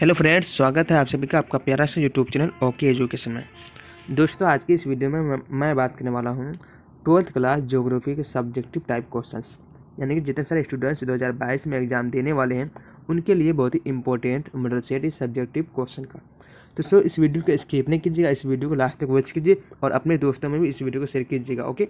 Hello friends, स्वागत है आप सभी का आपका प्यारा सा यूट्यूब चैनल ओके एजुकेशन में। दोस्तों, आज की इस वीडियो में मैं बात करने वाला हूँ 12th क्लास ज्योग्राफी के सब्जेक्टिव टाइप क्वेश्चंस, यानी कि जितने सारे स्टूडेंट्स 2022 में एग्जाम देने वाले हैं उनके लिए बहुत ही इंपॉर्टेंट मॉडल सेट इस सब्जेक्टिव क्वेश्चन का। तो सो इस वीडियो को स्किप नहीं कीजिएगा, इस वीडियो को लास्ट तक वॉच कीजिए और अपने दोस्तों में भी इस वीडियो को शेयर कीजिएगा। ओके,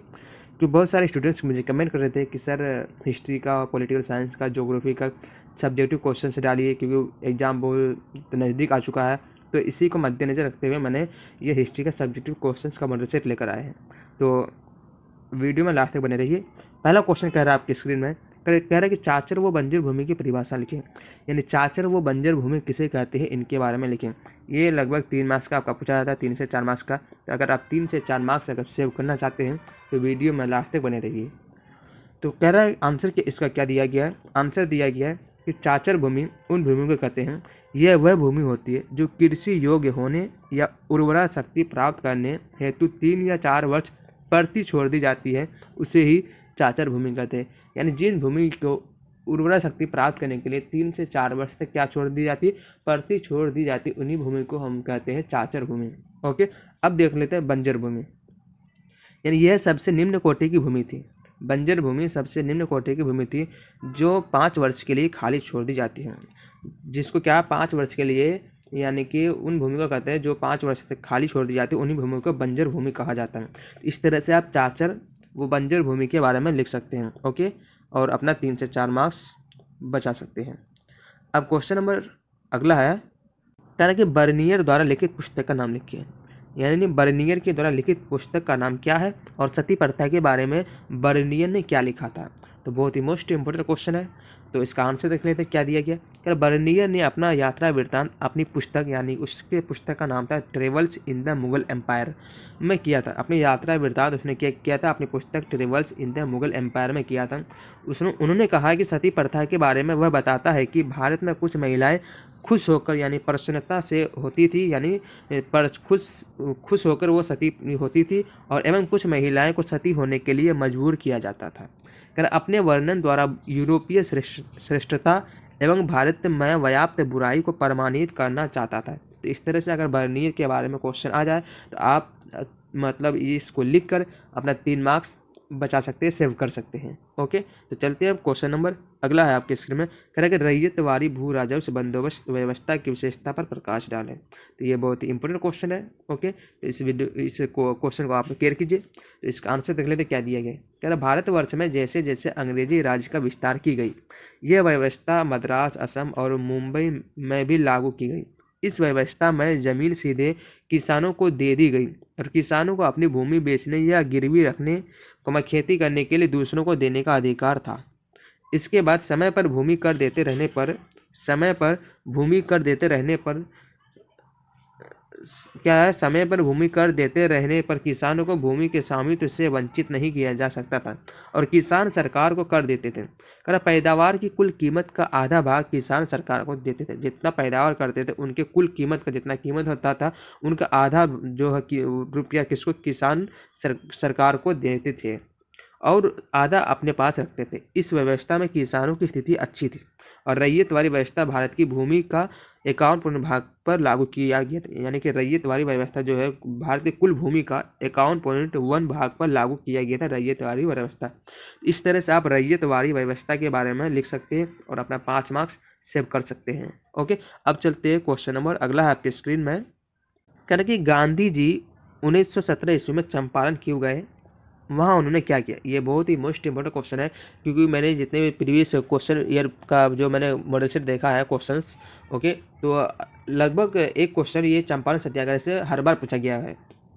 तो बहुत सारे स्टूडेंट्स मुझे कमेंट कर रहे थे कि सर हिस्ट्री का, पॉलिटिकल साइंस का, ज्योग्राफी का सब्जेक्टिव क्वेश्चन से डालिए क्योंकि एग्ज़ाम बहुत नज़दीक आ चुका है। तो इसी को मद्देनज़र रखते हुए मैंने ये हिस्ट्री का सब्जेक्टिव क्वेश्चंस का मॉडल सेट लेकर आए हैं। तो वीडियो में लास्ट तक बने रहिए। पहला क्वेश्चन कह रहा है आपकी स्क्रीन में, कह रहा है कि चाचर व बंजर भूमि की परिभाषा लिखें, यानी चाचर व बंजर भूमि किसे कहते हैं इनके बारे में लिखें। ये लगभग 3 मार्क्स का आपका पूछा जाता है, 3 से 4 मार्क्स का। तो अगर आप 3 से 4 मार्क्स अगर सेव करना चाहते हैं तो वीडियो में लास्ट तक बने रहिए। तो कह रहा है आंसर कि इसका क्या दिया गया है। आंसर दिया गया है कि चाचर भूमि उन भूमि को कहते हैं, यह वह भूमि होती है जो कृषि योग्य होने या उर्वरा शक्ति प्राप्त करने हेतु 3 या 4 वर्ष परती छोड़ दी जाती है, उसे ही चाचर भूमि कहते हैं। यानी जिन भूमि को उर्वरा शक्ति प्राप्त करने के लिए 3 से 4 वर्ष तक क्या छोड़ दी जाती है, परती छोड़ दी जाती है, उन्हीं भूमि को हम कहते हैं चाचर भूमि। ओके, अब देख लेते हैं बंजर भूमि, यानी यह सबसे निम्न कोटि की भूमि थी। बंजर भूमि सबसे निम्न कोटि की भूमि थी जो 5 वर्ष के लिए खाली छोड़ दी जाती है, जिसको क्या 5 वर्ष के लिए, यानी कि उन भूमि को कहते हैं जो 5 वर्ष तक खाली छोड़ दी जाती है, उन्हीं भूमि को बंजर भूमि कहा जाता है। इस तरह से आप चाचर वो बंजर भूमि के बारे में लिख सकते हैं। ओके, और अपना 3 से 4 मार्क्स बचा सकते हैं। अब क्वेश्चन नंबर अगला है, कह रहा है कि बर्नियर द्वारा लिखित पुस्तक का नाम लिखिए, यानी बर्नियर के द्वारा लिखित पुस्तक का नाम क्या है और सती प्रथा के बारे में बर्नियर ने क्या लिखा था। तो बहुत ही मोस्ट इंपोर्टेंट क्वेश्चन है। तो इसका आंसर देख लेते हैं क्या दिया गया। क्या बर्नियर ने अपना यात्रा वृत्तांत अपनी पुस्तक, यानी उसके पुस्तक का नाम था travels in the Mughal empire में किया था। अपनी यात्रा वृत्तांत उसने क्या किया था, अपनी पुस्तक travels in the Mughal empire में किया था। उन्होंने कहा कि सती प्रथा के बारे में वह बताता है कि भारत में कुछ महिलाएं खुश होकर, यानी प्रसन्नता से होती थी, यानी पर खुश होकर वो सती होती थी, और एवं कुछ महिलाएं को सती होने के लिए मजबूर किया जाता था। कर अपने वर्णन द्वारा यूरोपीय श्रेष्ठता एवं भारत में व्याप्त बुराई को प्रमाणित करना चाहता था। तो इस तरह से अगर बर्नियर के बारे में क्वेश्चन आ जाए तो आप मतलब इसको लिख कर अपना 3 मार्क्स बचा सकते हैं, सेव कर सकते हैं। ओके, तो चलते हैं अब क्वेश्चन नंबर अगला है आपके स्क्रीन में, कह रहा है कि रैयतवारी भू राजस्व बंदोबस्त व्यवस्था की विशेषता पर प्रकाश डालें। तो ये बहुत ही इंपॉर्टेंट क्वेश्चन है। ओके, तो इस क्वेश्चन को आप क्लियर कीजिए। तो इसका आंसर देख लेते क्या दिया गया। कह रहा भारतवर्ष में जैसे जैसे अंग्रेजी राज्य का विस्तार की गई, यह व्यवस्था मद्रास, असम और मुंबई में भी लागू की गई। इस व्यवस्था में जमीन सीधे किसानों को दे दी गई और किसानों को अपनी भूमि बेचने या गिरवी रखने को खेती करने के लिए दूसरों को देने का अधिकार था। इसके बाद समय पर भूमि कर देते रहने पर क्या है, समय पर भूमि कर देते रहने पर किसानों को भूमि के स्वामित्व से वंचित नहीं किया जा सकता था और किसान सरकार को कर देते थे। कर पैदावार की कुल कीमत का आधा भाग किसान सरकार को देते थे। जितना पैदावार करते थे उनके कुल कीमत का जितना कीमत होता था उनका आधा जो है रुपया किसको, किसान सरकार को देते थे और आधा अपने पास रखते थे। इस व्यवस्था में किसानों की स्थिति अच्छी थी और रैयतवारी व्यवस्था भारत की भूमि का 51 भाग पर लागू किया गया था। यानी कि रैयतवारी व्यवस्था जो है भारत की कुल भूमि का 51.1 भाग पर लागू किया गया था रैयतवारी व्यवस्था। इस तरह से आप रैयतवारी व्यवस्था के बारे में लिख सकते हैं और अपना 5 मार्क्स सेव कर सकते हैं। ओके, अब चलते हैं क्वेश्चन नंबर अगला है आपके स्क्रीन में, कहना कि गांधी जी 1917 ईस्वी में चंपारण क्यों गए, वहाँ उन्होंने क्या किया। ये बहुत ही मोस्ट इंपॉर्टेंट क्वेश्चन है क्योंकि मैंने जितने भी प्रीवियस क्वेश्चन ईयर का जो मैंने मॉडल सेट देखा है क्वेश्चंस, ओके, तो लगभग एक क्वेश्चन ये चंपारण सत्याग्रह से हर बार पूछा गया है।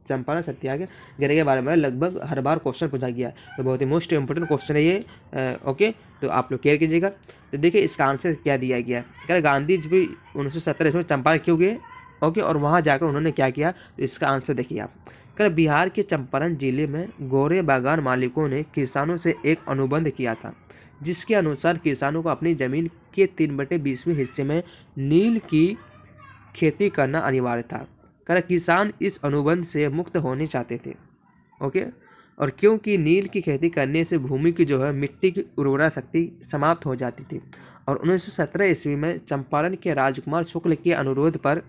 चंपारण सत्याग्रह के बारे में लगभग हर बार क्वेश्चन पूछा गया है, तो बहुत ही मोस्ट इंपॉर्टेंट क्वेश्चन है ये। ओके, तो आप लोग केयर कीजिएगा। तो देखिए इसका आंसर क्या दिया गया है। क्या गांधी जी भी 1917 ईस्वी में चंपारण क्यों गए, ओके, और वहाँ जाकर उन्होंने क्या किया। तो इसका आंसर देखिए आप। कर बिहार के चंपारण जिले में गोरे बागान मालिकों ने किसानों से एक अनुबंध किया था जिसके अनुसार किसानों को अपनी जमीन के 3/20वें हिस्से में नील की खेती करना अनिवार्य था। कर किसान इस अनुबंध से मुक्त होने चाहते थे। ओके, और क्योंकि नील की खेती करने से भूमि की जो है मिट्टी की उर्वरा शक्ति समाप्त हो जाती थी। और 1917 ईस्वी में चंपारण के राजकुमार शुक्ल के अनुरोध पर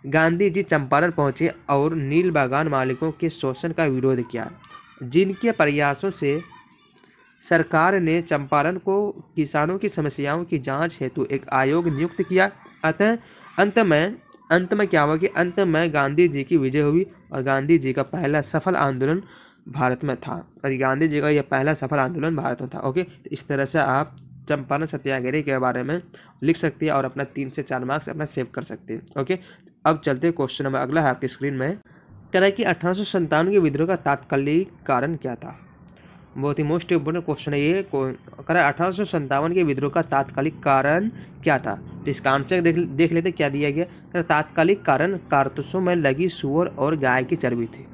गांधी जी चंपारण पहुंचे और नील बागान मालिकों के शोषण का विरोध किया, जिनके प्रयासों से सरकार ने चंपारण को किसानों की समस्याओं की जांच हेतु एक आयोग नियुक्त किया। अतः अंत में क्या हुआ कि अंत में गांधी जी की विजय हुई और गांधी जी का पहला सफल आंदोलन भारत में था। और गांधी जी का यह पहला सफल आंदोलन भारत में था। ओके, तो इस तरह से आप चंपारण सत्याग्रह के बारे में लिख सकते हैं और अपना 3 से 4 मार्क्स अपना सेव कर सकते हैं। ओके, अब चलते हैं क्वेश्चन नंबर अगला है आपकी स्क्रीन में। कह रहा है कि 1857 के विद्रोह का तात्कालिक कारण क्या था। बहुत ही मोस्ट इम्पोर्टेंट क्वेश्चन है ये। कह रहा है 1857 के विद्रोह का तात्कालिक कारण क्या था। तो इसका आंसर देख लेते क्या दिया गया। तात्कालिक कारण कारतूसों में लगी सूअर और गाय की चर्बी थी।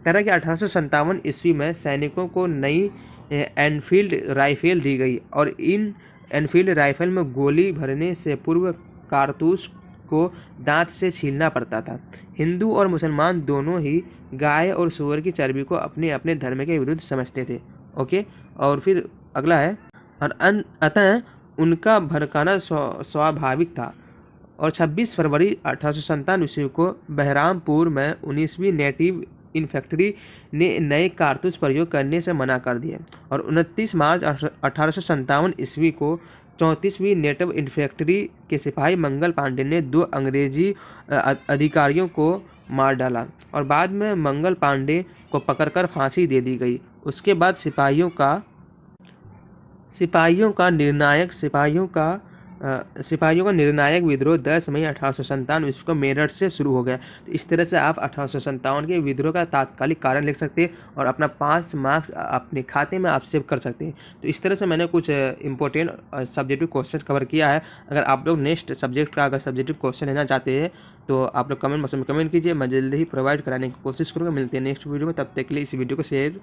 कह रहा है कि 1857 ईस्वी में सैनिकों को नई एनफील्ड राइफल दी गई और इन एनफील्ड राइफल में गोली भरने से पूर्व कारतूस को दांत से छीलना पड़ता था। हिंदू और मुसलमान दोनों ही गाय और सूअर की चर्बी को अपने अपने धर्म के विरुद्ध समझते थे। ओके, और फिर अगला है और अतः उनका भड़काना स्वाभाविक था। और 26 फरवरी 1857 ईस्वी को बहरामपुर में 19वीं नेटिव इन्फेंट्री ने नए कारतूस प्रयोग करने से मना कर दिए। और 29 मार्च 1857 ईस्वी को 34वीं नेटिव इन्फेंट्री के सिपाही मंगल पांडे ने 2 अंग्रेजी अधिकारियों को मार डाला और बाद में मंगल पांडे को पकड़कर फांसी दे दी गई। उसके बाद सिपाहियों का निर्णायक विद्रोह 10 मई 1857 ईस्वी को मेरठ से शुरू हो गया। तो इस तरह से आप 1857 के विद्रोह का तात्कालिक कारण लिख सकते हैं और अपना 5 मार्क्स अपने खाते में आप सेव कर सकते हैं। तो इस तरह से मैंने कुछ इंपॉर्टेंट सब्जेक्टिव क्वेश्चन कवर किया है। अगर आप लोग नेक्स्ट सब्जेक्ट का अगर सब्जेक्टिव क्वेश्चन लेना चाहते हैं तो आप लोग कमेंट बॉक्स में कमेंट कीजिए, मैं जल्दी ही प्रोवाइड कराने की कोशिश करूँगा। मिलते हैं नेक्स्ट वीडियो में, तब तक के लिए इस वीडियो को शेयर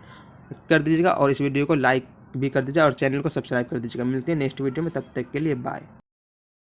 कर दीजिएगा और इस वीडियो को लाइक भी कर दीजिएगा और चैनल को सब्सक्राइब कर दीजिएगा। मिलते हैं नेक्स्ट वीडियो में, तब तक के लिए बाय।